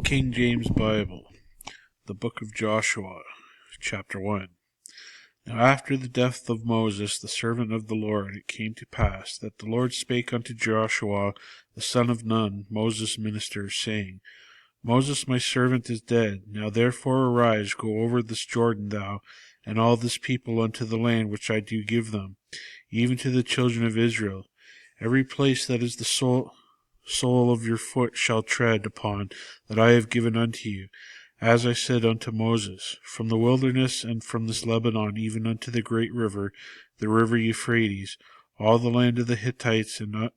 King James Bible, the Book of Joshua, Chapter 1. Now after the death of Moses, the servant of the Lord, it came to pass that the Lord spake unto Joshua, the son of Nun, Moses' minister, saying, Moses my servant is dead. Now therefore arise, go over this Jordan, thou and all this people, unto the land which I do give them, even to the children of Israel. Every place that is the sole of your foot shall tread upon, that I have given unto you, as I said unto Moses, from the wilderness and from this Lebanon even unto the great river, the river Euphrates, all the land of the Hittites, and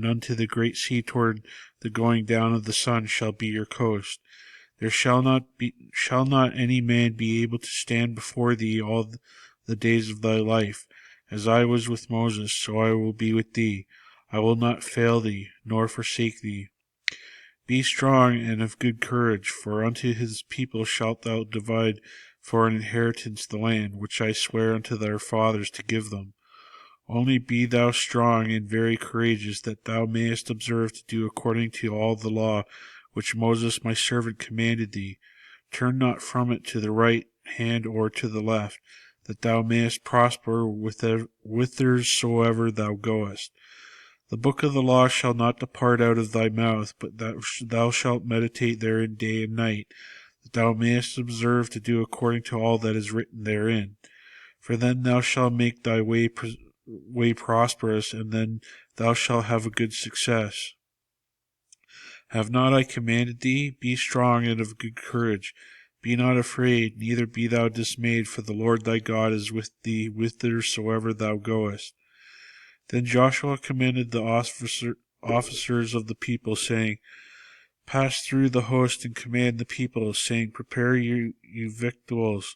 unto the great sea toward the going down of the sun shall be your coast. There shall not any man be able to stand before thee all the days of thy life. As I was with Moses, so I will be with thee. I will not fail thee, nor forsake thee. Be strong and of good courage, for unto his people shalt thou divide for an inheritance the land which I swear unto their fathers to give them. Only be thou strong and very courageous, that thou mayest observe to do according to all the law which Moses my servant commanded thee. Turn not from it to the right hand or to the left, that thou mayest prosper whithersoever thou goest. The book of the law shall not depart out of thy mouth, but thou shalt meditate therein day and night, that thou mayest observe to do according to all that is written therein. For then thou shalt make thy way prosperous, and then thou shalt have a good success. Have not I commanded thee? Be strong and of good courage. Be not afraid, neither be thou dismayed, for the Lord thy God is with thee whithersoever thou goest. Then Joshua commanded the officers of the people, saying, Pass through the host and command the people, saying, Prepare you victuals,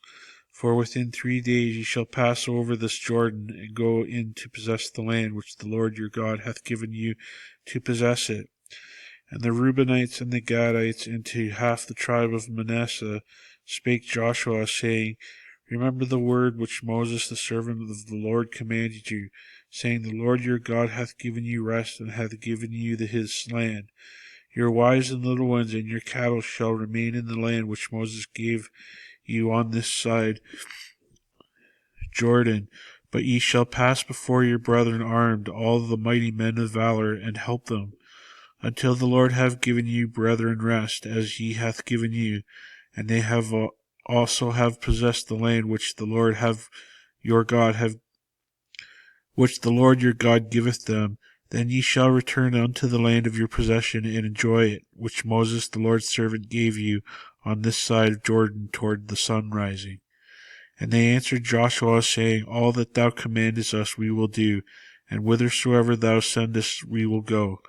for within 3 days ye shall pass over this Jordan, and go in to possess the land which the Lord your God hath given you to possess it. And the Reubenites and the Gadites, and to half the tribe of Manasseh, spake Joshua, saying, Remember the word which Moses the servant of the Lord commanded you, saying, The Lord your God hath given you rest, and hath given you his land. Your wives and little ones and your cattle shall remain in the land which Moses gave you on this side Jordan, but ye shall pass before your brethren armed, all the mighty men of valor, and help them, until the Lord have given you brethren rest, as he hath given you, and they have also have possessed the land which the Lord your God giveth them. Then ye shall return unto the land of your possession, and enjoy it, which Moses the Lord's servant gave you on this side of Jordan toward the sun rising. And they answered Joshua, saying, All that thou commandest us we will do, and whithersoever thou sendest we will go.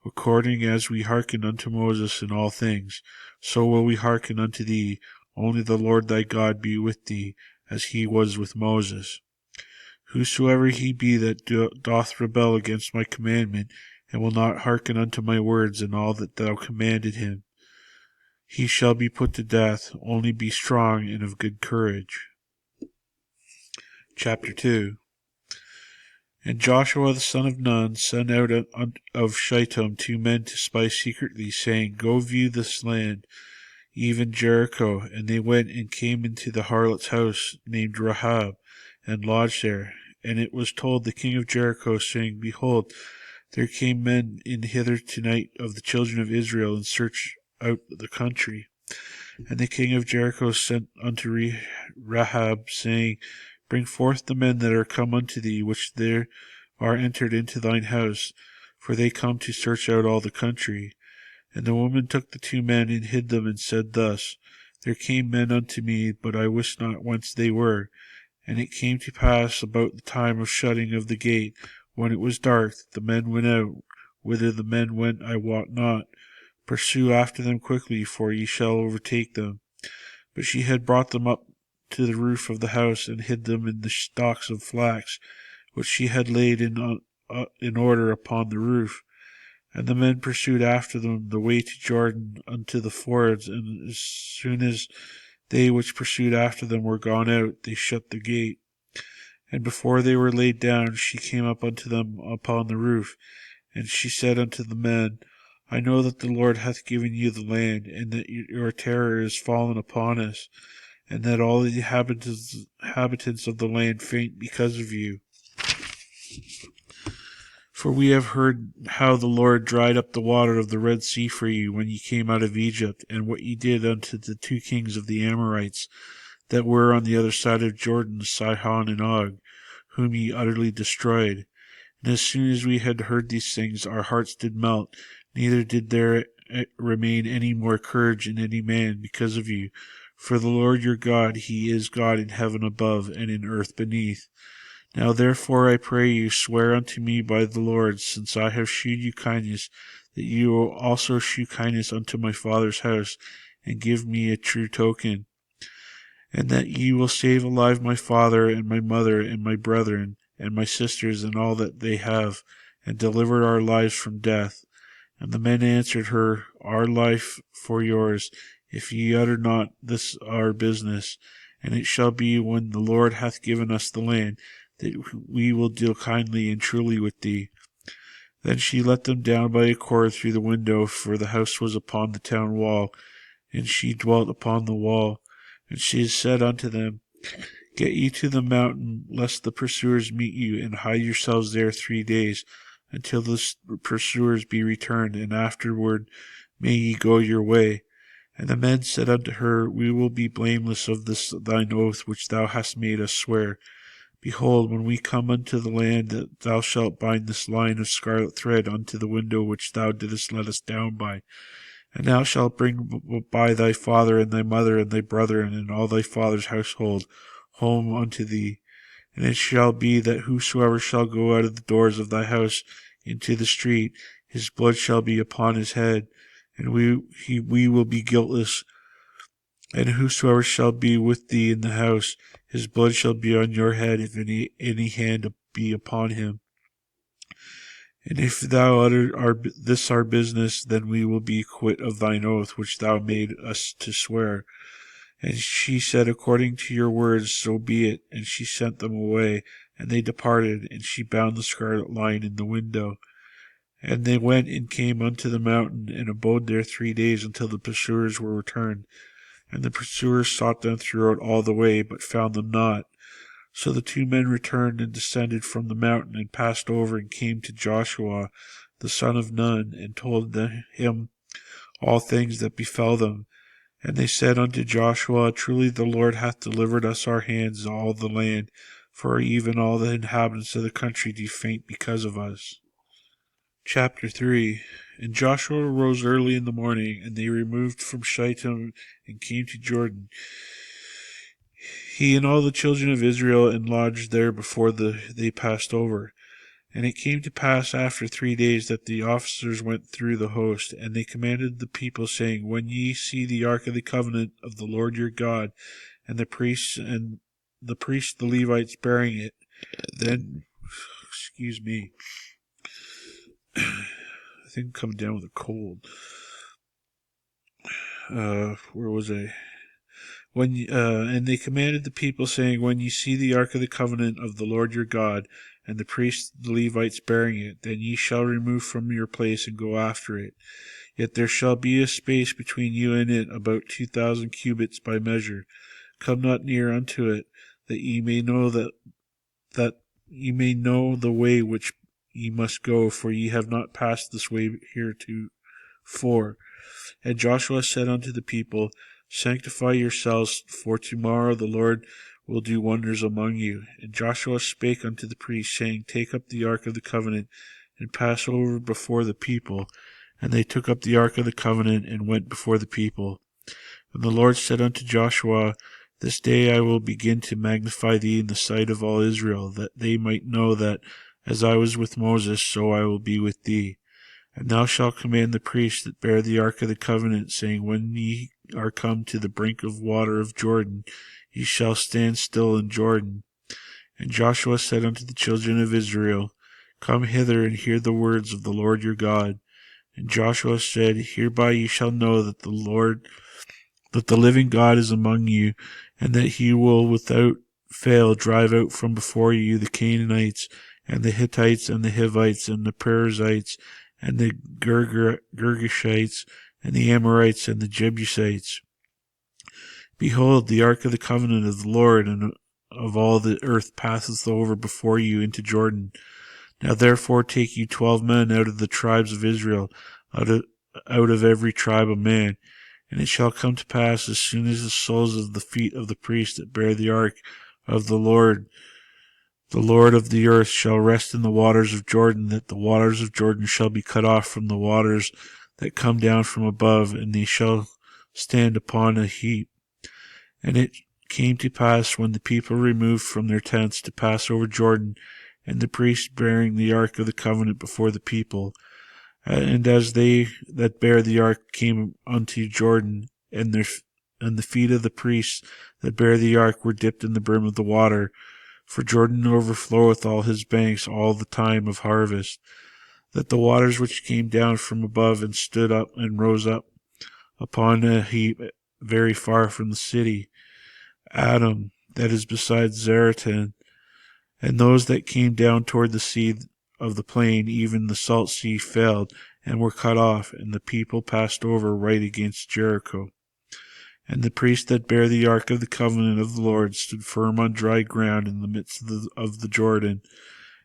According as we hearkened unto Moses in all things, so will we hearken unto thee. Only the Lord thy God be with thee, as he was with Moses. Whosoever he be that doth rebel against my commandment, and will not hearken unto my words and all that thou commanded him, he shall be put to death. Only be strong and of good courage. Chapter 2. And Joshua the son of Nun sent out of Shittim 2 men to spy secretly, saying, Go view this land, even Jericho. And they went and came into the harlot's house, named Rahab, and lodged there. And it was told the king of Jericho, saying, Behold, there came men in hither tonight of the children of Israel, and searched out the country. And the king of Jericho sent unto Rahab, saying, Bring forth the men that are come unto thee, which there are entered into thine house, for they come to search out all the country. And the woman took the 2 men, and hid them, and said thus, There came men unto me, but I wist not whence they were. And it came to pass about the time of shutting of the gate, when it was dark, that the men went out. Whither the men went I wot not. Pursue after them quickly, for ye shall overtake them. But she had brought them up to the roof of the house, and hid them in the stalks of flax, which she had laid in order upon the roof. And the men pursued after them the way to Jordan unto the fords, and as soon as they which pursued after them were gone out, they shut the gate. And before they were laid down, she came up unto them upon the roof. And she said unto the men, I know that the Lord hath given you the land, and that your terror is fallen upon us, and that all the inhabitants of the land faint because of you. For we have heard how the Lord dried up the water of the Red Sea for you when ye came out of Egypt, and what ye did unto the 2 kings of the Amorites that were on the other side of Jordan, Sihon and Og, whom ye utterly destroyed. And as soon as we had heard these things, our hearts did melt, neither did there remain any more courage in any man because of you. For the Lord your God, he is God in heaven above and in earth beneath. Now therefore I pray you, swear unto me by the Lord, since I have shewed you kindness, that you will also shew kindness unto my father's house, and give me a true token, and that ye will save alive my father and my mother and my brethren and my sisters and all that they have, and deliver our lives from death. And the men answered her, Our life for yours, if ye utter not this our business. And it shall be, when the Lord hath given us the land, that we will deal kindly and truly with thee. Then she let them down by a cord through the window, for the house was upon the town wall, and she dwelt upon the wall. And she said unto them, Get ye to the mountain, lest the pursuers meet you, and hide yourselves there 3 days, until the pursuers be returned, and afterward may ye go your way. And the men said unto her, We will be blameless of this thine oath which thou hast made us swear. Behold, when we come unto the land, that thou shalt bind this line of scarlet thread unto the window which thou didst let us down by. And thou shalt bring by thy father and thy mother and thy brethren and all thy father's household home unto thee. And it shall be that whosoever shall go out of the doors of thy house into the street, his blood shall be upon his head, and we will be guiltless. And whosoever shall be with thee in the house, his blood shall be on your head, if any hand be upon him. And if thou utter this our business, then we will be quit of thine oath which thou made us to swear. And she said, According to your words, so be it. And she sent them away, and they departed, and she bound the scarlet line in the window. And they went and came unto the mountain, and abode there 3 days, until the pursuers were returned. And the pursuers sought them throughout all the way, but found them not. So the 2 men returned and descended from the mountain, and passed over, and came to Joshua the son of Nun, and told him all things that befell them. And they said unto Joshua, Truly the Lord hath delivered us our hands all the land, for even all the inhabitants of the country do faint because of us. Chapter 3. And Joshua rose early in the morning, and they removed from Shittim, and came to Jordan, he and all the children of Israel, and lodged there before they passed over. And it came to pass after 3 days that the officers went through the host, and they commanded the people, saying, When ye see the ark of the covenant of the Lord your God, and the priests the Levites bearing it, then, excuse me, I think I'm coming down with a cold. Where was I? And they commanded the people, saying, When ye see the ark of the covenant of the Lord your God, and the priests the Levites bearing it, then ye shall remove from your place and go after it. Yet there shall be a space between you and it, about 2,000 cubits by measure. Come not near unto it, that ye may know that ye may know the way which ye must go, for ye have not passed this way heretofore. And Joshua said unto the people, Sanctify yourselves, for tomorrow the Lord will do wonders among you. And Joshua spake unto the priests, saying, Take up the ark of the covenant, and pass over before the people. And they took up the ark of the covenant, and went before the people. And the Lord said unto Joshua, This day I will begin to magnify thee in the sight of all Israel, that they might know that, as I was with Moses, so I will be with thee. And thou shalt command the priests that bear the ark of the covenant, saying, When ye are come to the brink of water of Jordan, ye shall stand still in Jordan. And Joshua said unto the children of Israel, Come hither and hear the words of the Lord your God. And Joshua said, Hereby ye shall know that the living God is among you, and that he will without fail drive out from before you the Canaanites, and the Hittites, and the Hivites, and the Perizzites, and the Girgashites, and the Amorites, and the Jebusites. Behold, the ark of the covenant of the Lord and of all the earth passeth over before you into Jordan. Now therefore take you 12 men out of the tribes of Israel, out of every tribe a man. And it shall come to pass, as soon as the soles of the feet of the priests that bear the ark of the Lord of the earth, shall rest in the waters of Jordan, that the waters of Jordan shall be cut off from the waters that come down from above, and they shall stand upon a heap. And it came to pass, when the people removed from their tents to pass over Jordan, and the priests bearing the ark of the covenant before the people, and as they that bear the ark came unto Jordan, and the feet of the priests that bear the ark were dipped in the brim of the water, for Jordan overfloweth all his banks all the time of harvest, that the waters which came down from above and stood up and rose up upon a heap very far from the city, Adam, that is beside Zaratan, and those that came down toward the sea of the plain, even the salt sea, failed, and were cut off, and the people passed over right against Jericho. And the priests that bear the ark of the covenant of the Lord stood firm on dry ground in the midst of the Jordan,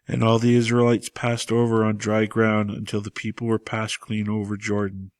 and all the Israelites passed over on dry ground until the people were passed clean over Jordan.